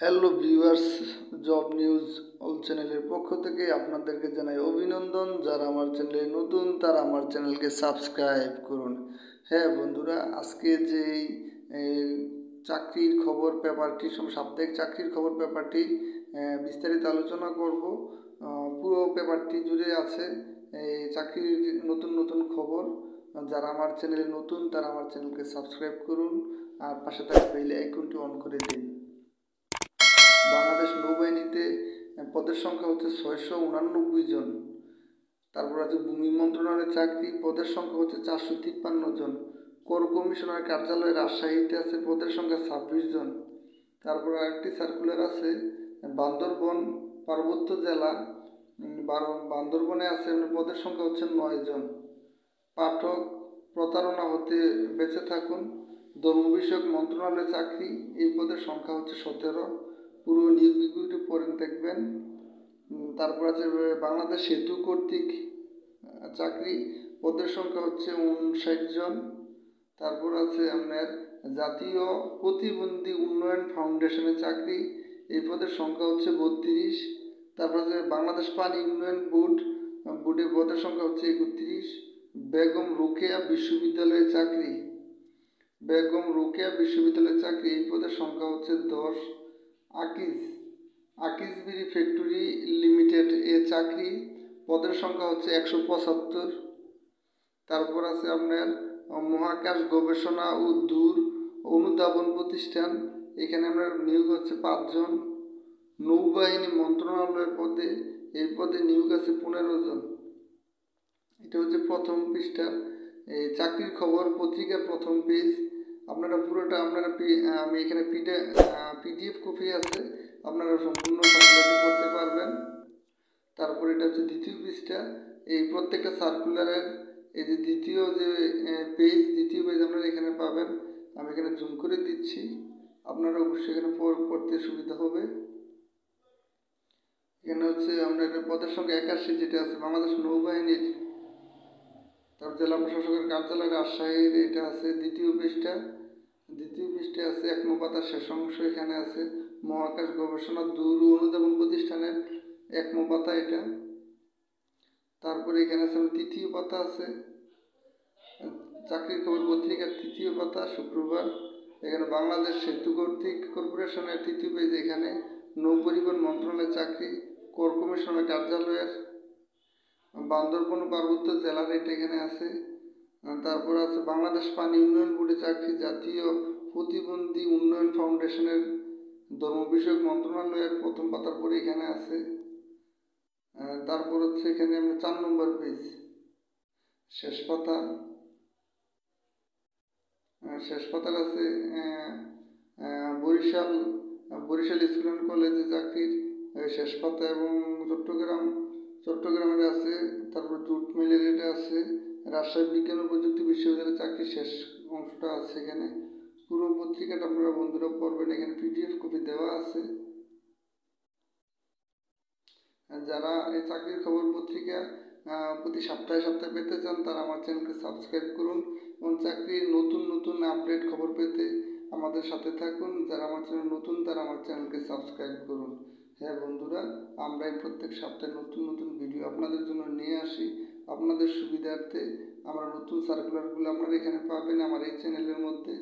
Hello viewers, job news all চ্যানেলের পক্ষ থেকে আপনাদেরকে জানাই অভিনন্দন। যারা আমার চ্যানেলে নতুন তারা আমার চ্যানেলকে সাবস্ক্রাইব করুন। হ্যাঁ বন্ধুরা, আজকে যেই চাকরির খবর পেপারটি, সাপ্তাহিক চাকরির খবর পেপারটি বিস্তারিত আলোচনা করব। পুরো পেপারটি জুড়ে আছে এই চাকরির নতুন নতুন খবর। যারা আমার চ্যানেলে নতুন তারা আমার চ্যানেলকে সাবস্ক্রাইব করুন আর পাশে থাকা বেল আইকনটি অন করে দিন। বাংলাদেশ নৌবাহিনীতে পদের সংখ্যা হচ্ছে 689 জন। তারপর আছে ভূমি মন্ত্রণালয়ের চাকরি, পদের সংখ্যা হচ্ছে 453 জন। কর কমিশনার কার্যালয় রাজশাহীতে আছে, পদের সংখ্যা 26 জন। তারপর আরেকটি সার্কুলার আছে বান্দরবন পার্বত্য জেলা, বান্দরবনে আছে, পদের সংখ্যা হচ্ছে 9 জন। পাঠক প্রতারণা হতে বেঁচে থাকুন, ধর্ম বিষয়ক মন্ত্রণালয়ের চাকরি, এই পদের সংখ্যা হচ্ছে 17। পুরো নিয়োগ বিজ্ঞপ্তি পড়ে দেখবেন। তারপর আছে বাংলাদেশ সেতু কর্তৃক চাকরি, পদের সংখ্যা হচ্ছে 59 জন। তারপর আছে আপনার জাতীয় প্রতিবন্ধী উন্নয়ন ফাউন্ডেশনের চাকরি, এই পদের সংখ্যা হচ্ছে 32। তারপর আছে বাংলাদেশ পানি উন্নয়ন বোর্ডের পদের সংখ্যা হচ্ছে 31। বেগম রোকেয়া বিশ্ববিদ্যালয়ের চাকরি, বেগম রোকেয়া বিশ্ববিদ্যালয়ের চাকরি, এই পদের সংখ্যা হচ্ছে 10। আকিজ বিড়ি ফ্যাক্টরি লিমিটেড এর চাকরি, পদের সংখ্যা হচ্ছে 175। তারপর আছে আপনার মহাকাশ গবেষণা ও দূর অনুধাবন প্রতিষ্ঠান, এখানে আপনার নিয়োগ হচ্ছে 5 জন। নৌবাহিনী মন্ত্রণালয়ের পদে, এই পদে নিয়োগ আছে 15 জন। এটা হচ্ছে প্রথম পৃষ্ঠা, এই চাকরির খবর পত্রিকার প্রথম পেজ। আপনারা পুরোটা আমি এখানে পিডিএফ কপি আছে, আপনারা সম্পূর্ণ সার্কুলারটি করতে পারবেন। তারপর এটা হচ্ছে দ্বিতীয় পৃষ্ঠা, এই প্রত্যেকটা সার্কুলারের এই যে দ্বিতীয় পেজ আপনারা এখানে পাবেন। আমি এখানে জুম করে দিচ্ছি, আপনারা অবশ্যই এখানে পড়তে সুবিধা হবে। এখানে হচ্ছে আপনার পদের সংখ্যা 81 যেটা আছে বাংলাদেশ নৌবাহিনীর। তারপর জেলা প্রশাসকের কার্যালয় রাজশাহীর, এটা আছে দ্বিতীয় পৃষ্ঠায় আছে 1 নং পাতার শেষ অংশ, এখানে আছে মহাকাশ গবেষণা দূর ও অনুধাবন প্রতিষ্ঠানের 1 নং পাতা এটা। তারপরে এখানে আছে তৃতীয় পাতা আছে চাকরির খবর পত্রিকার তৃতীয় পাতা শুক্রবার, এখানে বাংলাদেশ সেতু কর্পোরেশনের তৃতীয় পেজ, এখানে নৌ পরিবহন মন্ত্রণালয়ের চাকরি, কর কমিশনের কার্যালয়ের বান্দরবন পার্বত্য জেলার, এটা এখানে আছে। তারপর আছে বাংলাদেশ পানি উন্নয়ন বোর্ডের চাকরি, জাতীয় প্রতিবন্ধী উন্নয়ন ফাউন্ডেশনের ধর্ম বিষয়ক মন্ত্রণালয়ের প্রথম পাতার পরে এখানে আছে। তারপর হচ্ছে এখানে আমরা 4 নম্বর পেজ শেষ পাতার আছে বরিশাল স্কুল অ্যান্ড কলেজে চাকরির শেষ পাতা, এবং চট্টগ্রামের আছে। তারপর জুট মিলের এটা আছে, রাজশাহী বিজ্ঞান ও প্রযুক্তি বিশ্ববিদ্যালয়ের চাকরির শেষ অংশটা আছে এখানে। পুরো পত্রিকাটা আপনারা বন্ধুরা পড়বেন, এখানে পিডিএফ কপি দেওয়া আছে। যারা এই চাকরির খবর পত্রিকা প্রতি সপ্তাহে পেতে চান তারা আমার চ্যানেলকে সাবস্ক্রাইব করুন এবং চাকরির নতুন নতুন আপডেট খবর পেতে আমাদের সাথে থাকুন। যারা আমার চ্যানেল নতুন তারা আমার চ্যানেলকে সাবস্ক্রাইব করুন। হ্যাঁ বন্ধুরা, আমরা এই প্রত্যেক সপ্তাহে নতুন নতুন ভিডিও আপনাদের জন্য নিয়ে আসি। আপনাদের সুবিধার্থে আমরা নতুন সার্কুলারগুলো আপনারা এখানে পাবেন আমার এই চ্যানেলের মধ্যে।